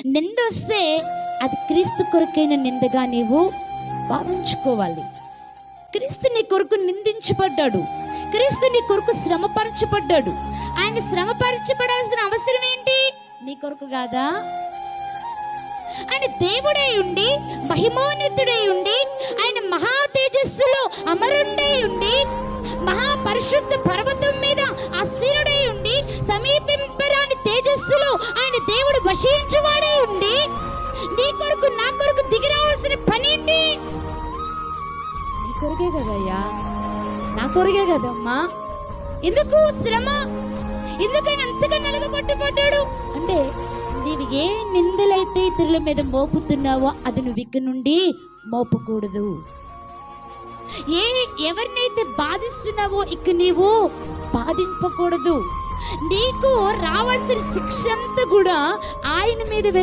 నిందొస్తే అది క్రీస్తు కొరకైన నిందగా నీవు భావించుకోవాలి. క్రీస్తు నీ కొరకు నిందించబడ్డాడు, క్రీస్తు నీ కొరకు శ్రమపరచబడ్డాడు. ఆయన శ్రమపరచబడాల్సిన అవసరం ఏంటి? నీ కొరకు కాదా? ఆయన దేవుడై ఉండి, మహిమోన్నతుడై ఉండి, ఆయన మహా తేజస్సులో అమరుండై ఉండి, మహాపరిశుద్ధ పర్వతం మీద అస్థిరుడై ఉండి, సమీపింపరాని తేజస్సులో ఆయన దేవుడు వశించువాడై ఉండి, నీ కొరకు నా కొరకు దిగి రావాల్సిన పని ఏంటి? నీ కొరకే కదయ్యా, నా కొరకే కదమ్మా. ఎందుకు శ్రమ? ఎందుకని అంతగా నలగగొట్టబడ్డాడు అంటే, నీవు ఏ నిందలైతే ఇతరుల మీద మోపుతున్నావో అది నువ్వు ఇక నుండి మోపకూడదు. ఎవరినైతే బాధిస్తున్నావో ఇక నీవు బాధింపకూడదు. నీకు రావాల్సిన శిక్ష అంతా కూడా ఆయన మీద